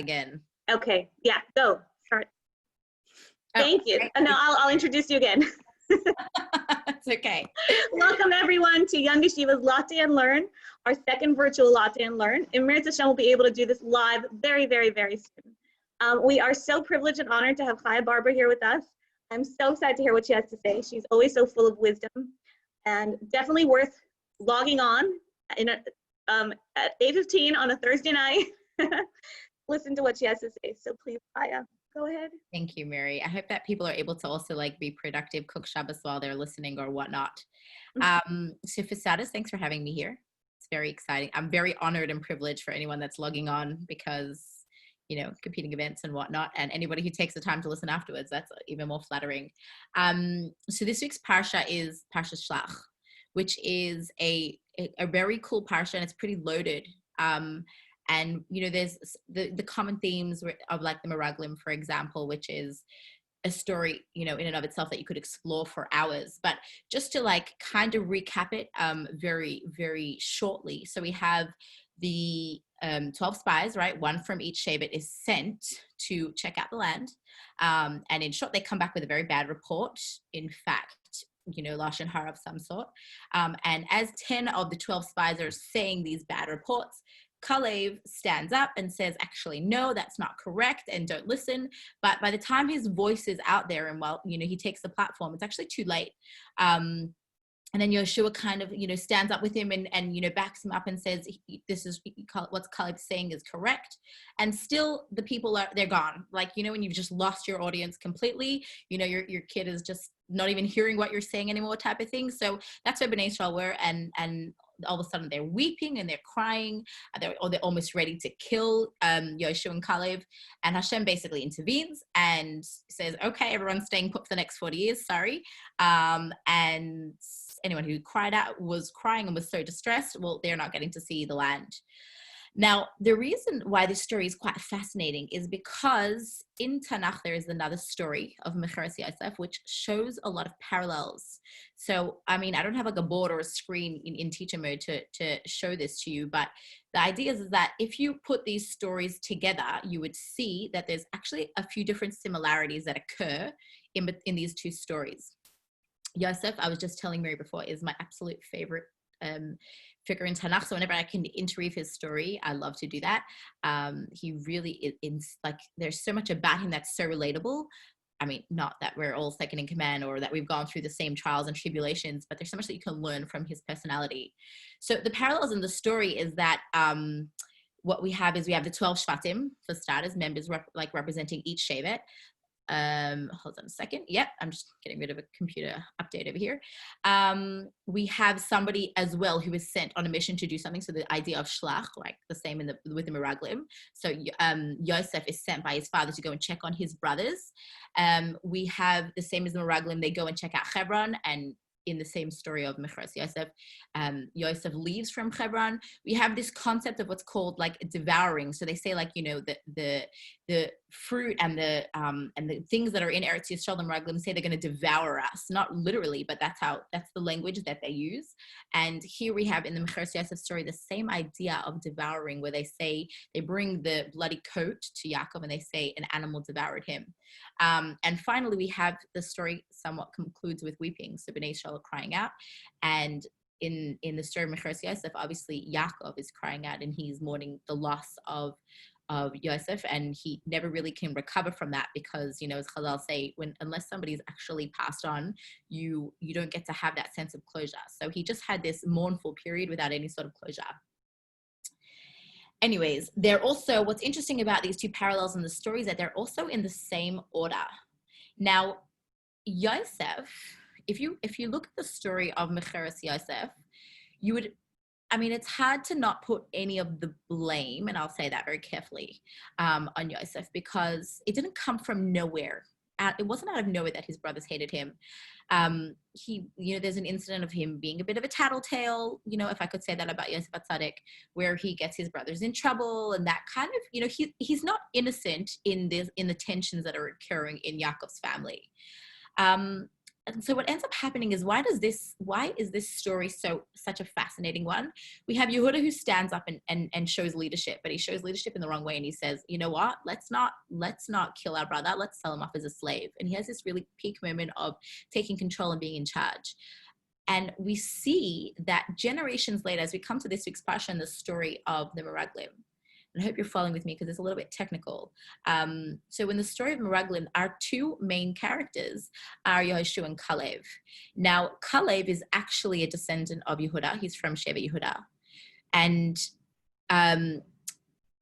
again. Okay, yeah, go, start. Oh, Thank you. No, I'll introduce you again. It's okay. Welcome everyone to Young Yeshiva's Latte and Learn, our second virtual Latte and Learn. And Meretz Hashem will be able to do this live very, very, very soon. We are so privileged and honored to have Chaya Barber here with us. I'm so excited to hear what she has to say. She's always so full of wisdom and definitely worth logging on at 8:15 on a Thursday night. Listen to what she has to say. So please, Chaya, go ahead. Thank you, Mary. I hope that people are able to also like be productive, cook Shabbos while they're listening or whatnot. So for starters, thanks for having me here. It's very exciting. I'm very honored and privileged for anyone that's logging on because, you know, competing events and whatnot, and anybody who takes the time to listen afterwards, that's even more flattering. So this week's parsha is Parsha Shlach, which is a very cool parsha, and it's pretty loaded. And, you know, there's the common themes of like the Meraglim, for example, which is a story, you know, in and of itself that you could explore for hours. But just to like kind of recap it very, very shortly. So we have the 12 spies, right? One from each Shevet is sent to check out the land. And in short, they come back with a very bad report. In fact, you know, Lashon Hara of some sort. And as 10 of the 12 spies are saying these bad reports, Kalev stands up and says, actually, no, that's not correct, and don't listen. But by the time his voice is out there and, well, you know, he takes the platform, it's actually too late. And then Yeshua kind of, you know, stands up with him and you know, backs him up and says, this is what Kaleb's saying is correct. And still the people they're gone. Like, you know, when you've just lost your audience completely, you know, your kid is just not even hearing what you're saying anymore type of thing. So that's where Bnei Israel were. And all of a sudden they're weeping and they're crying, they're almost ready to kill Yeshua and Caleb. And Hashem basically intervenes and says, okay, everyone's staying put for the next 40 years, sorry. And anyone who was crying and was so distressed, well, they're not getting to see the land. Now, the reason why this story is quite fascinating is because in Tanakh, there is another story of Mevorchim Yosef, which shows a lot of parallels. So, I mean, I don't have like a board or a screen in teacher mode to show this to you, but the idea is that if you put these stories together, you would see that there's actually a few different similarities that occur in these two stories. Yosef, I was just telling Mary before, is my absolute favorite figure in Tanakh. So whenever I can interweave his story, I love to do that. He really is like, there's so much about him that's so relatable. I mean, not that we're all second in command or that we've gone through the same trials and tribulations, but there's so much that you can learn from his personality. So the parallels in the story is that what we have is we have the 12 Shvatim, for starters, members representing each Shevet. Hold on a second. Yep, I'm just getting rid of a computer update over here. We have somebody as well who is sent on a mission to do something. So the idea of shlach, like the same with the Meraglim. So Yosef is sent by his father to go and check on his brothers. We have the same as the Meraglim. They go and check out Hebron, and in the same story of Mevorchim Yosef, Yosef leaves from Hebron. We have this concept of what's called like devouring. So they say like, you know, the fruit and the things that are in Eretz Yisrael and Meraglim say they're going to devour us, not literally, but that's the language that they use. And here we have in the Mevorchim Yosef story the same idea of devouring, where they say they bring the bloody coat to Yaakov and they say an animal devoured him. And finally, we have the story somewhat concludes with weeping. So Bnei Israel are crying out, and in the story of Mevorchim Yosef, obviously Yaakov is crying out and he's mourning the loss of Yosef, and he never really can recover from that because, you know, as Chazal say, unless somebody's actually passed on, you don't get to have that sense of closure. So he just had this mournful period without any sort of closure. Anyways, they're also, what's interesting about these two parallels in the stories, that they're also in the same order. Now, Yosef, if you look at the story of Mevorchim Yosef, you would, I mean, it's hard to not put any of the blame, and I'll say that very carefully, on Yosef, because it didn't come from nowhere. It wasn't out of nowhere that his brothers hated him. He, you know, there's an incident of him being a bit of a tattletale, you know, if I could say that about Yosef Atzadik, where he gets his brothers in trouble, and that kind of, you know, he's not innocent in the tensions that are occurring in Yaakov's family. And so what ends up happening is why is this story such a fascinating one? We have Yehuda who stands up and shows leadership, but he shows leadership in the wrong way, and he says, you know what, let's not kill our brother, let's sell him off as a slave. And he has this really peak moment of taking control and being in charge. And we see that generations later, as we come to this week's parsha, the story of the Meraglim. And I hope you're following with me because it's a little bit technical. So in the story of Meraglim, our two main characters are Yehoshua and Kalev. Now, Kalev is actually a descendant of Yehuda. He's from Sheva Yehuda. And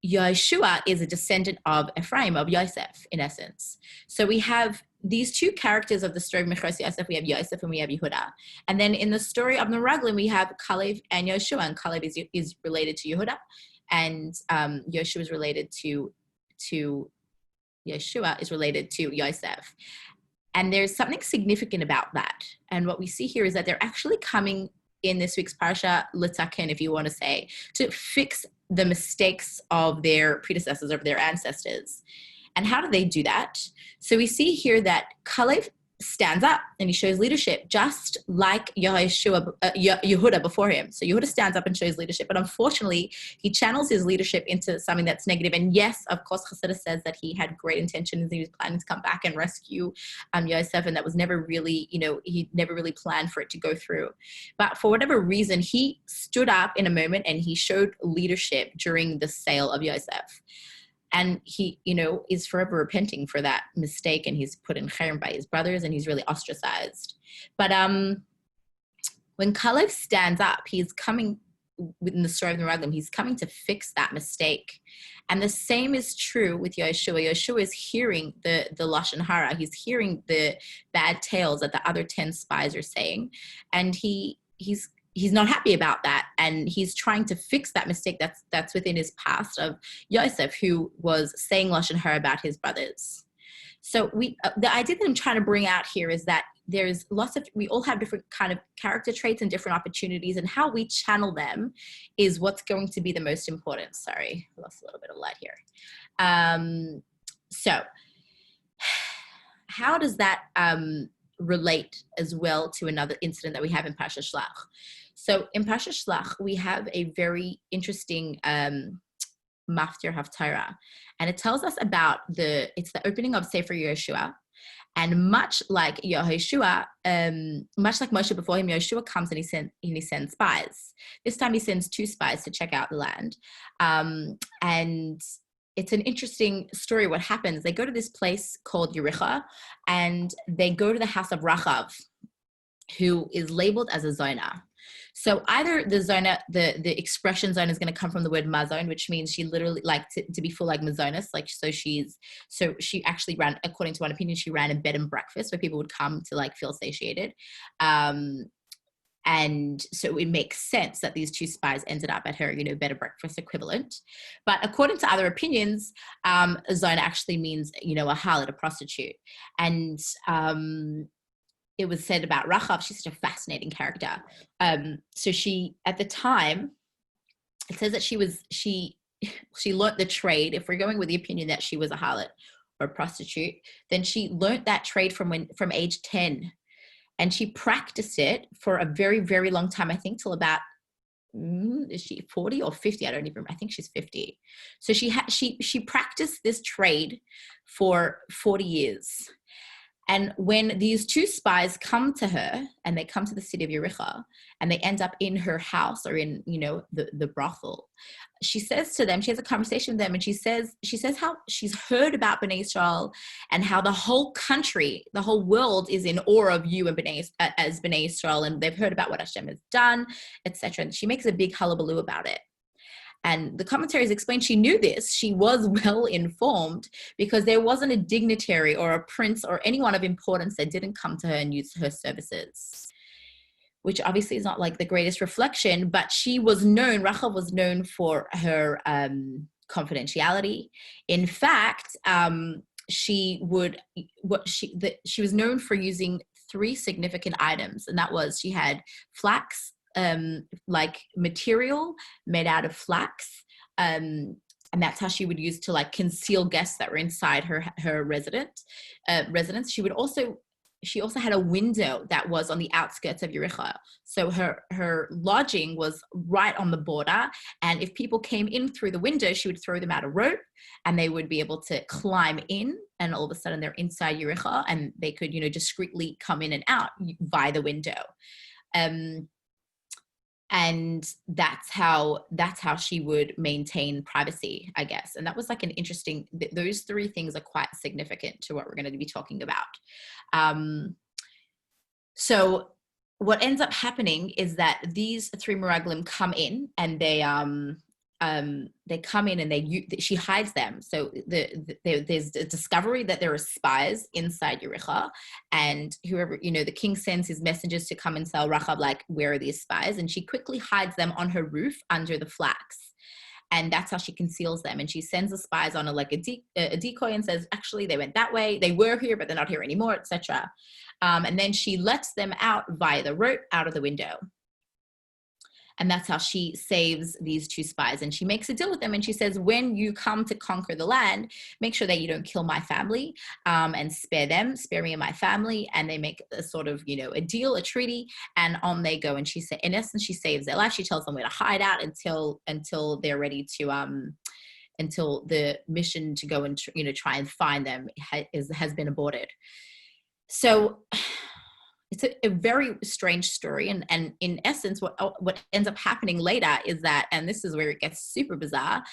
Yehoshua is a descendant of Ephraim, of Yosef, in essence. So we have these two characters of the story of Mechros Yosef. We have Yosef and we have Yehuda. And then in the story of Meraglim, we have Kalev and Yehoshua. And Kalev is related to Yehuda. And Yeshua is related to Yeshua is related to Yosef. And there's something significant about that. And what we see here is that they're actually coming in this week's parsha, Litaken, if you want to say, to fix the mistakes of their predecessors, of their ancestors. And how do they do that? So we see here that Kalev stands up and he shows leadership, just like Yehuda before him. So Yehuda stands up and shows leadership, but unfortunately, he channels his leadership into something that's negative. And yes, of course, Chassidus says that he had great intentions. He was planning to come back and rescue Yosef, and that was never really, he never really planned for it to go through. But for whatever reason, he stood up in a moment and he showed leadership during the sale of Yosef. And he, is forever repenting for that mistake, and he's put in cherem by his brothers, and he's really ostracized. But when Kalev stands up, he's coming, within the story of the Meraglim, he's coming to fix that mistake. And the same is true with Yehoshua. Yehoshua is hearing the Lashon Hara. He's hearing the bad tales that the other 10 spies are saying. And he's not happy about that, and he's trying to fix that mistake that's within his past of Yosef, who was saying Lashon Hara about his brothers. So the idea that I'm trying to bring out here is that we all have different kind of character traits and different opportunities, and how we channel them is what's going to be the most important. Sorry, I lost a little bit of light here. So how does that relate as well to another incident that we have in Parsha Shlach? So in Parsha Shlach, we have a very interesting Maftir Haftarah, and it tells us about it's the opening of Sefer Yehoshua. And much like Yehoshua, much like Moshe before him, Yehoshua comes and he sends spies. This time he sends 2 spies to check out the land. And it's an interesting story what happens. They go to this place called Yericha, and they go to the house of Rachav, who is labeled as a zona. So either the zona, the expression zona is going to come from the word mazon, which means she literally to be full like mazonis. So she actually ran, according to one opinion, she ran a bed and breakfast where people would come to feel satiated. And so it makes sense that these 2 spies ended up at her, bed and breakfast equivalent. But according to other opinions, zona actually means, a harlot, a prostitute. And it was said about Rachav, she's such a fascinating character. So she, at the time, it says that she learnt the trade. If we're going with the opinion that she was a harlot or a prostitute, then she learnt that trade from age 10. And she practiced it for a very, very long time, I think till about, is she 40 or 50? I don't even remember. I think she's 50. So she practiced this trade for 40 years. And when these 2 spies come to her, and they come to the city of Yericha, and they end up in her house or in, the brothel, she says to them, she has a conversation with them, and she says how she's heard about Bnei Israel and how the whole country, the whole world is in awe of you and as Bnei Israel, and they've heard about what Hashem has done, etc. And she makes a big hullabaloo about it. And the commentaries explain she knew this. She was well informed because there wasn't a dignitary or a prince or anyone of importance that didn't come to her and use her services, which obviously is not the greatest reflection, but Rachel was known for her confidentiality. In fact, she was known for using 3 significant items, and that was she had flax, material made out of flax, and that's how she would use to conceal guests that were inside her residence. She would also she also had a window that was on the outskirts of Yericho. So her lodging was right on the border. And if people came in through the window, she would throw them out a rope and they would be able to climb in. And all of a sudden they're inside Yericho and they could, discreetly come in and out via the window. And that's how she would maintain privacy, I guess. And that was like an interesting, those three things are quite significant to what we're going to be talking about. So what ends up happening is that these three Meraglim come in and they come in and she hides them. So there's a discovery that there are spies inside Yericho, and whoever, the king sends his messengers to come and tell Rachav, like, where are these spies? And she quickly hides them on her roof under the flax. And that's how she conceals them. And she sends the spies on a decoy and says, actually, they went that way. They were here, but they're not here anymore, etc. And then she lets them out via the rope out of the window. And that's how she saves these two spies. And she makes a deal with them. And she says, when you come to conquer the land, make sure that you don't kill my family, and spare me and my family. And they make a sort of, a deal, a treaty, and on they go. And she said, in essence, she saves their life. She tells them where to hide out until they're ready to, until the mission to go and, try and find them has been aborted. So it's a very strange story. And in essence, what ends up happening later is that, and this is where it gets super bizarre,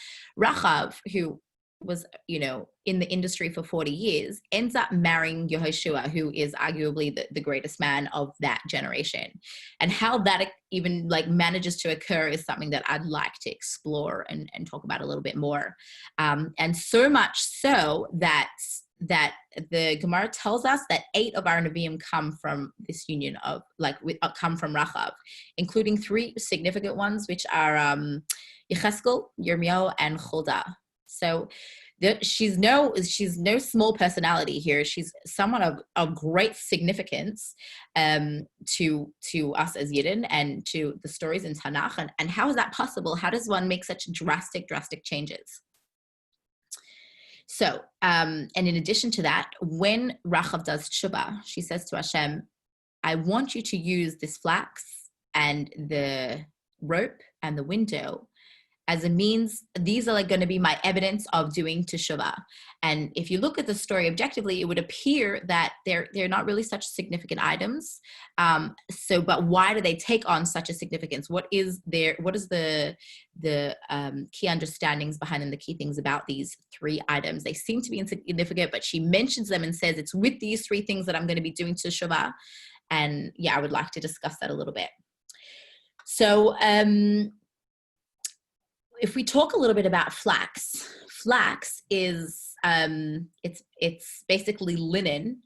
Rachav, who was, in the industry for 40 years, ends up marrying Yehoshua, who is arguably the greatest man of that generation. And how that even manages to occur is something that I'd like to explore and talk about a little bit more. And so much so that the Gemara tells us that 8 of our Nevi'im come from this union of come from Rachav, including 3 significant ones, which are Yecheskel, Yirmiyahu, and Huldah. So she's no small personality here. She's someone of great significance to us as Yidden and to the stories in Tanakh. And how is that possible? How does one make such drastic changes? So, and in addition to that, when Rachav does tshuva, she says to Hashem, I want you to use this flax and the rope and the window as a means. These are going to be my evidence of doing teshuvah. And if you look at the story objectively, it would appear that they're not really such significant items. But why do they take on such a significance? What is the key understandings behind them, the key things about these 3 items? They seem to be insignificant, but she mentions them and says, it's with these 3 things that I'm going to be doing teshuvah. And I would like to discuss that a little bit. So, if we talk a little bit about flax is it's basically linen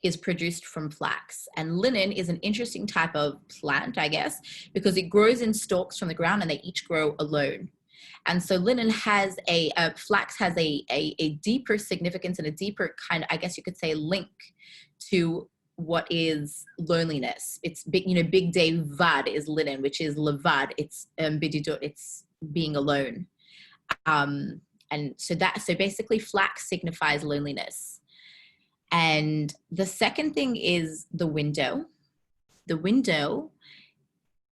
is produced from flax, and linen is an interesting type of plant, I guess, because it grows in stalks from the ground and they each grow alone. And so linen has flax has a deeper significance and a deeper kind of, I guess you could say, link to what is loneliness. It's big day vad is linen, which is levad. It's bididut. It's being alone. And so basically flax signifies loneliness. And the second thing is the window. The window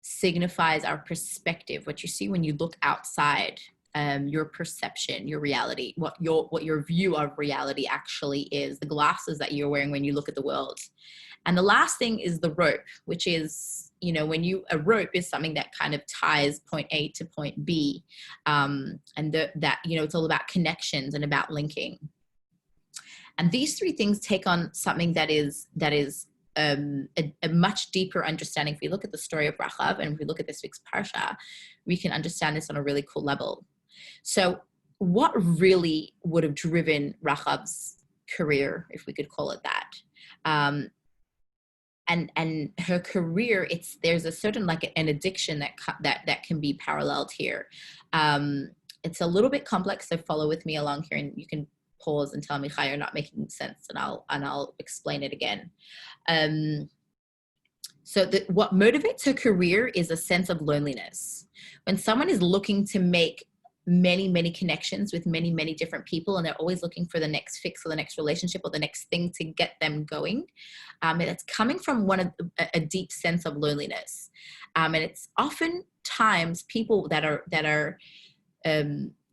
signifies our perspective, what you see when you look outside, your perception, your reality, what your view of reality actually is, the glasses that you're wearing when you look at the world. And the last thing is the rope, which is, a rope is something that kind of ties point A to point B. And it's all about connections and about linking. And these 3 things take on something that is a much deeper understanding. If we look at the story of Rachav and if we look at this week's Parsha, we can understand this on a really cool level. So what really would have driven Rachav's career, if we could call it that? And her career, there's a certain an addiction that can be paralleled here. It's a little bit complex, so follow with me along here, and you can pause and tell me how you're not making sense, and I'll explain it again. So what motivates her career is a sense of loneliness. When someone is looking to make many connections with many different people, and they're always looking for the next fix or the next relationship or the next thing to get them going. And it's coming from a deep sense of loneliness. And it's oftentimes people that are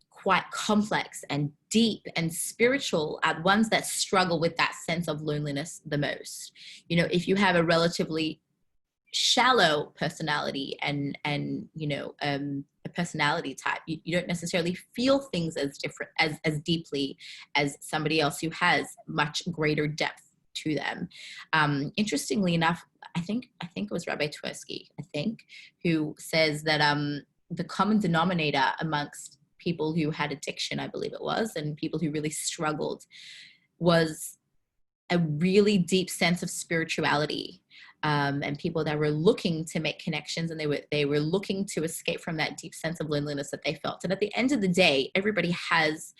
quite complex and deep and spiritual are the ones that struggle with that sense of loneliness the most. You know, if you have a relatively shallow personality and a personality type, you don't necessarily feel things as different as deeply as somebody else who has much greater depth to them. Interestingly enough, I think it was Rabbi Twersky, who says that the common denominator amongst people who had addiction, I believe it was, and people who really struggled, was a really deep sense of spirituality, and people that were looking to make connections, and they were looking to escape from that deep sense of loneliness that they felt. And at the end of the day, everybody has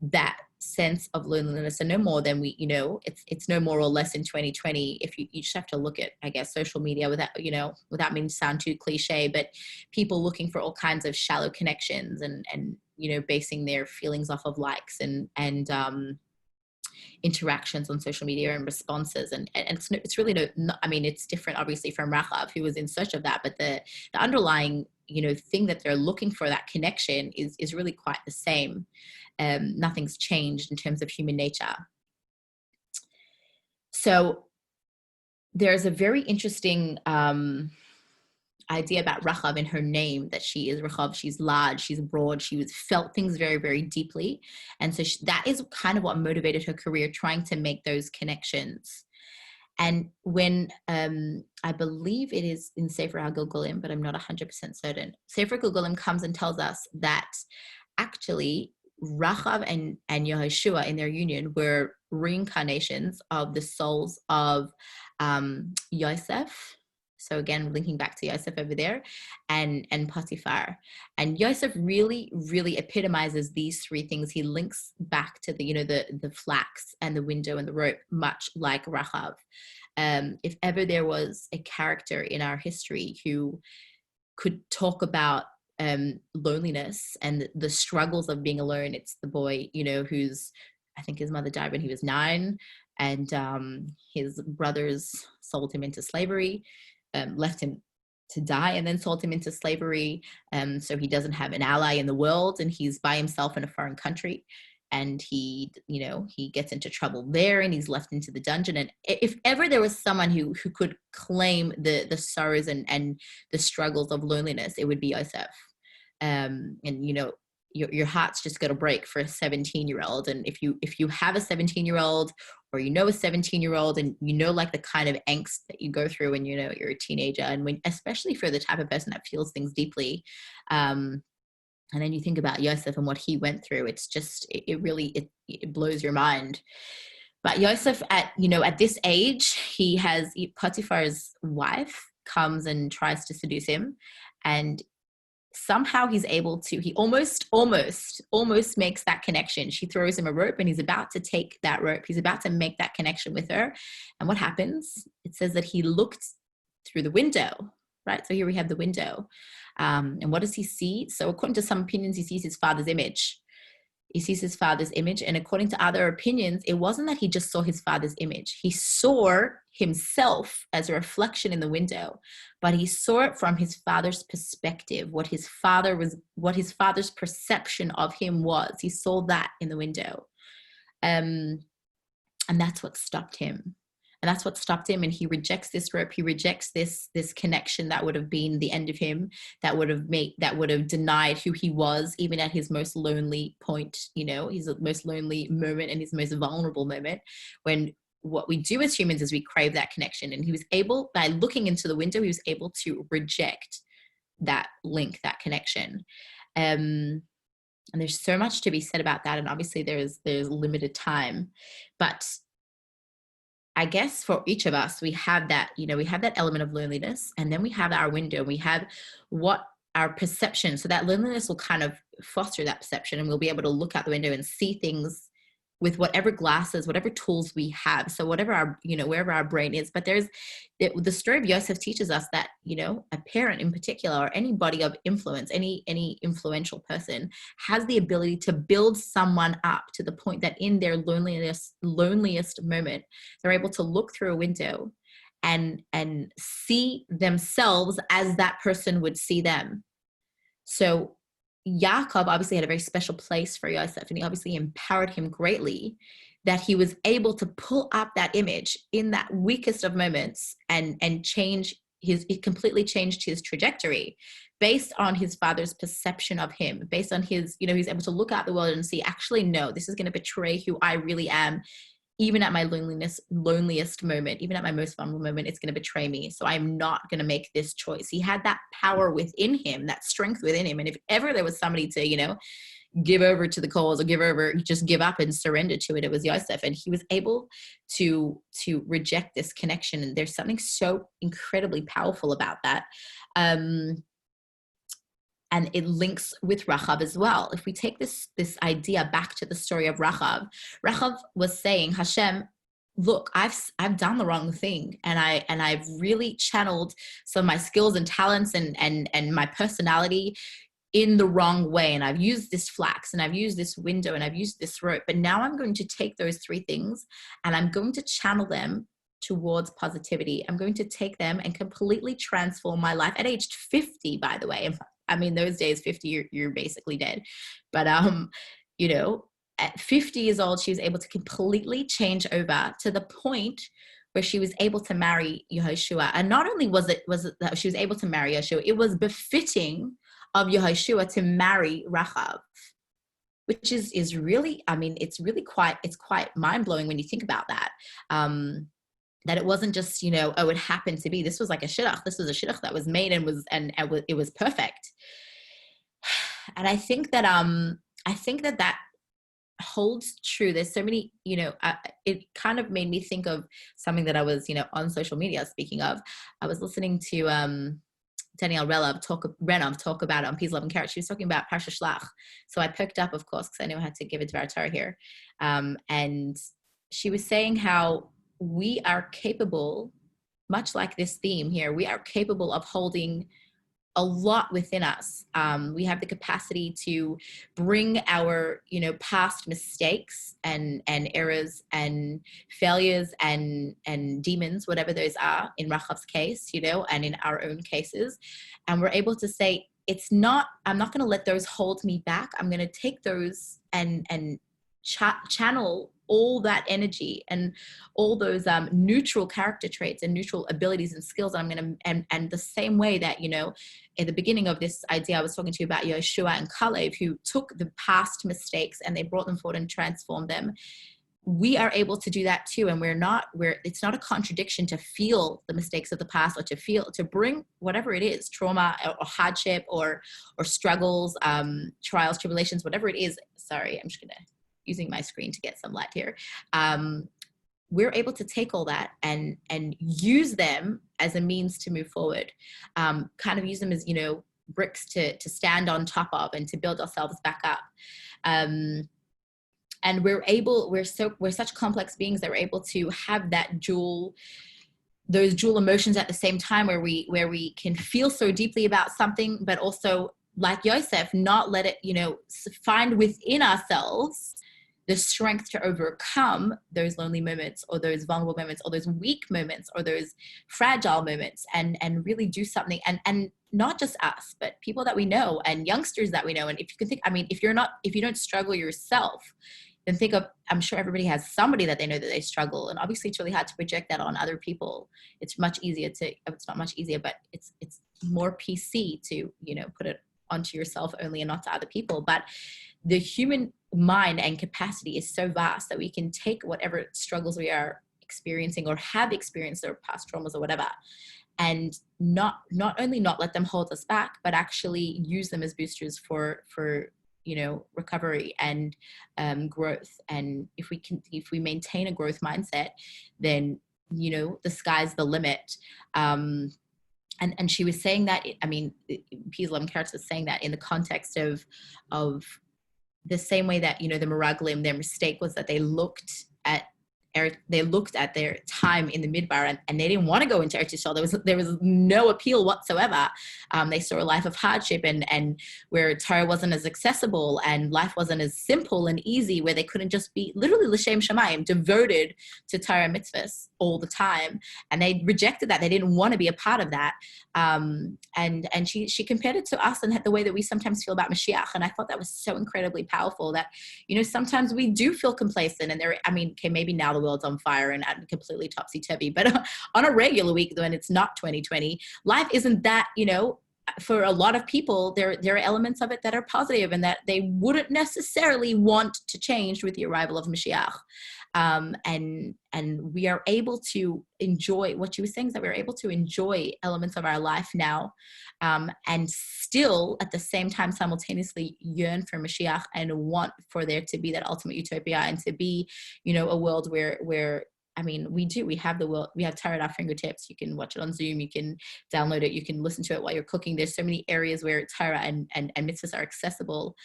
that sense of loneliness, and no more than it's no more or less in 2020. If you just have to look at, I guess, social media without meaning to sound too cliche, but people looking for all kinds of shallow connections and basing their feelings off of likes and interactions on social media and responses, and it's really it's different obviously from Rachav, who was in search of that, but the underlying thing that they're looking for, that connection, is really quite the same. Nothing's changed in terms of human nature. So there's a very interesting idea about Rachav in her name, that she is Rachav, she's large, she's broad, she felt things very, very deeply. And so that is kind of what motivated her career, trying to make those connections. And when I believe it is in Sefer HaGilgulim, but I'm not 100% certain, Sefer HaGilgulim comes and tells us that actually Rachav and Yehoshua in their union were reincarnations of the souls of Yosef. So again, linking back to Yosef over there, and Potiphar. And Yosef really, really epitomizes these three things. He links back to the flax and the window and the rope, much like Rachav. If ever there was a character in our history who could talk about loneliness and the struggles of being alone, it's the boy, who's, I think his mother died when he was 9, and his brothers sold him into slavery, left him to die, and then sold him into slavery. So he doesn't have an ally in the world, and he's by himself in a foreign country, and he gets into trouble there, and he's left into the dungeon. And if ever there was someone who could claim the sorrows and the struggles of loneliness, it would be Yosef. And your heart's just going to break for a 17-year-old. And if you have a 17-year-old, or a 17-year-old, and like the kind of angst that you go through when you're a teenager, and when, especially for the type of person that feels things deeply, and then you think about Yosef and what he went through, it's just it really blows your mind. But Yosef, at this age, Potiphar's wife comes and tries to seduce him, and somehow he's able to, he almost makes that connection. She throws him a rope, and he's about to take that rope. He's about to make that connection with her. And what happens? It says that he looked through the window, right? So here we have the window. And what does he see? So according to some opinions, he sees his father's image. And according to other opinions, it wasn't that he just saw his father's image. He saw himself as a reflection in the window, but he saw it from his father's perspective, what his father's perception of him was. He saw that in the window. And that's what stopped him. And he rejects this rope. He rejects this connection that would have been the end of him, that would have denied who he was, even at his most lonely point, his most lonely moment and his most vulnerable moment, when what we do as humans is we crave that connection. And he was able, by looking into the window, he was able to reject that link, that connection. And there's so much to be said about that. And obviously there's limited time, but I guess for each of us, we have that, we have that element of loneliness, and then we have our window, we have what our perception. So that loneliness will kind of foster that perception, and we'll be able to look out the window and see things with whatever glasses, whatever tools we have. So whatever our, wherever our brain is. But there's the story of Yosef teaches us that, a parent in particular, or anybody of influence, any influential person, has the ability to build someone up to the point that in their loneliest moment, they're able to look through a window and see themselves as that person would see them. So Yaakov obviously had a very special place for Yosef, and he obviously empowered him greatly, that he was able to pull up that image in that weakest of moments and it completely changed his trajectory based on his father's perception of him, based on his, he's able to look out the world and see, actually, no, this is going to betray who I really am. Even at my loneliest moment, even at my most vulnerable moment, it's going to betray me. So I'm not going to make this choice. He had that power within him, that strength within him. And if ever there was somebody to, give over to the cause or just give up and surrender to it, it was Yosef. And he was able to reject this connection. And there's something so incredibly powerful about that. And it links with Rachav as well. If we take this idea back to the story of Rachav was saying, Hashem, look, I've done the wrong thing, and I've really channeled some of my skills and talents and my personality in the wrong way. And I've used this flax, and I've used this window, and I've used this rope. But now I'm going to take those three things and I'm going to channel them towards positivity. I'm going to take them and completely transform my life at age 50, by the way. I mean, those days, 50, you're basically dead. But, at 50 years old, she was able to completely change over to the point where she was able to marry Yehoshua. And not only was it that she was able to marry Yehoshua, it was befitting of Yehoshua to marry Rachav, which is really, it's quite mind-blowing when you think about that. That it wasn't just, it happened to be. This was like a shidduch. This was a shidduch that was made and it was perfect. And I think that that holds true. There's so many, it kind of made me think of something that I was, on social media. Speaking of, I was listening to Danielle Renov talk about it on Peace, Love, and Carrot. She was talking about Parsha Shlach. So I picked up, of course, because I knew I had to give it to our Torah here. And she was saying how we are capable, much like this theme here, we are capable of holding a lot within us. We have the capacity to bring our, past mistakes and errors and failures and demons, whatever those are in Rachav's case, and in our own cases. And we're able to say, I'm not going to let those hold me back. I'm going to take those and channel all that energy and all those neutral character traits and neutral abilities and skills. I'm going to, and the same way that, at the beginning of this idea, I was talking to you about Yehoshua and Kalev, who took the past mistakes and they brought them forward and transformed them. We are able to do that too. And it's not a contradiction to feel the mistakes of the past, or to bring whatever it is, trauma or hardship or struggles, trials, tribulations, whatever it is. Sorry, I'm just going to using my screen to get some light here. We're able to take all that and use them as a means to move forward, kind of use them as, bricks to stand on top of and to build ourselves back up. And we're such complex beings that we're able to have those dual emotions at the same time, where we can feel so deeply about something, but also, like Yosef, not let it, find within ourselves the strength to overcome those lonely moments, or those vulnerable moments, or those weak moments, or those fragile moments, and really do something. And not just us, but people that we know and youngsters that we know. And if you can think, if you don't struggle yourself, then think of, I'm sure everybody has somebody that they know that they struggle. And obviously it's really hard to project that on other people. It's not much easier, but it's more PC to, put it onto yourself only and not to other people. But the human mind and capacity is so vast that we can take whatever struggles we are experiencing or have experienced, or past traumas or whatever, and not only not let them hold us back, but actually use them as boosters for recovery and growth. And if we maintain a growth mindset, then the sky's the limit. And she was saying that, Peace, Love, and Carrots was saying that in the context of the same way that, you know, the Meraglim, their mistake was that they looked at their time in the Midbar, and they didn't want to go into Eretz Yisrael. There was no appeal whatsoever. They saw a life of hardship and where Torah wasn't as accessible and life wasn't as simple and easy, where they couldn't just be literally l'shem shamayim, devoted to Torah mitzvahs all the time. And they rejected that. They didn't want to be a part of that. And she compared it to us and the way that we sometimes feel about Mashiach. And I thought that was so incredibly powerful that, you know, sometimes we do feel complacent, and maybe now the world's on fire and completely topsy-turvy, but on a regular week when it's not 2020, life isn't that, you know, for a lot of people, there are elements of it that are positive and that they wouldn't necessarily want to change with the arrival of Mashiach. And we are able to enjoy, what she was saying is that we're able to enjoy elements of our life now, and still at the same time simultaneously yearn for Mashiach and want for there to be that ultimate utopia and to be, you know, a world where I mean, we have the world, we have Torah at our fingertips. You can watch it on Zoom, you can download it, you can listen to it while you're cooking. There's so many areas where Torah and mitzvahs are accessible.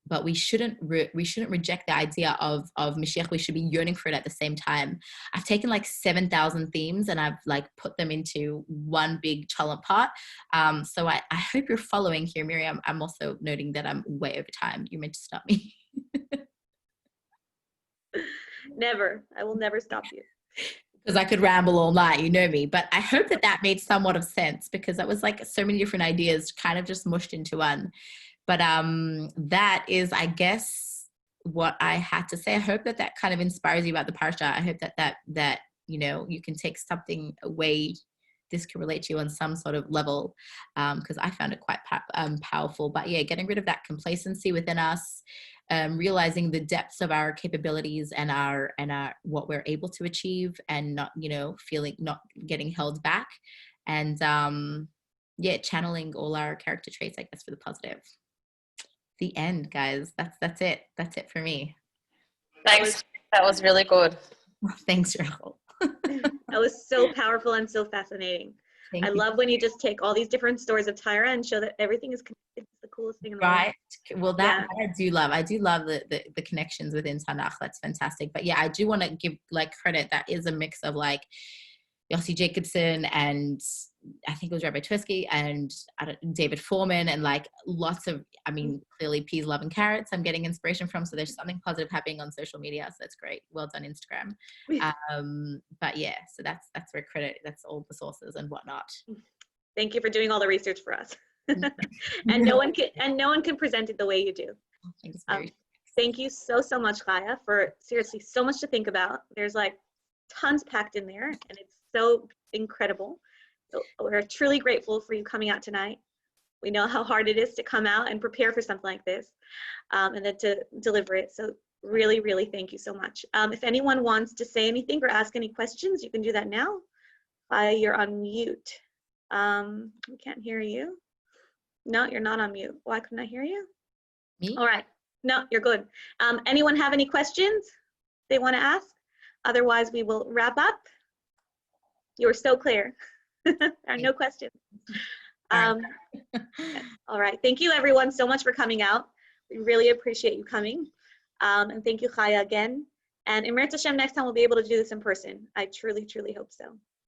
But we shouldn't reject the idea of Mashiach. We should be yearning for it at the same time. I've taken like 7,000 themes and I've like put them into one big chalent pot. So I hope you're following here, Miriam. I'm also noting that I'm way over time. You meant to stop me. Never. I will never stop you. Because I could ramble all night, you know me. But I hope that made somewhat of sense, because that was like so many different ideas kind of just mushed into one. But that is, I guess, what I had to say. I hope that kind of inspires you about the parsha. I hope that you know, you can take something away. This can relate to you on some sort of level, because I found it quite powerful. But yeah, getting rid of that complacency within us, realizing the depths of our capabilities and our what we're able to achieve, and not, you know, not getting held back, and channeling all our character traits, I guess, for the positive. The end, guys. That's it for me. Thanks. That was really good. Thanks, Rachel. That was so powerful and so fascinating. I love when you just take all these different stories of Tyra and show that everything is connected. It's the coolest thing in the world. Right. Well, that I do love. I do love the connections within Tanakh. That's fantastic. But yeah, I do want to give like credit. That is a mix of like Yossi Jacobson, and I think it was Rabbi Tversky, and David Foreman, and like lots of, I mean, clearly peas, love, and carrots I'm getting inspiration from. So there's something positive happening on social media. So that's great. Well done, Instagram. But yeah, so that's where credit, that's all the sources and whatnot. Thank you for doing all the research for us. and no one can present it the way you do. Thank you so much, Chaya, for seriously so much to think about. There's like tons packed in there, and it's so incredible. So we're truly grateful for you coming out tonight. We know how hard it is to come out and prepare for something like this, and then to deliver it. So really, really thank you so much. If anyone wants to say anything or ask any questions, you can do that now. You're on mute. We can't hear you. No, you're not on mute. Why couldn't I hear you? Me? All right. No, you're good. Anyone have any questions they want to ask? Otherwise, we will wrap up. You were so clear. There are no questions. All right. Thank you, everyone, so much for coming out. We really appreciate you coming. And thank you, Chaya, again. And in Meretz Hashem, next time we'll be able to do this in person. I truly, truly hope so.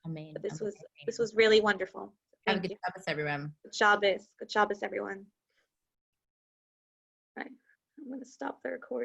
Amen. But this was really wonderful. Have a good Shabbos, everyone. Good Shabbos. Good Shabbos, everyone. All right. I'm going to stop the recording.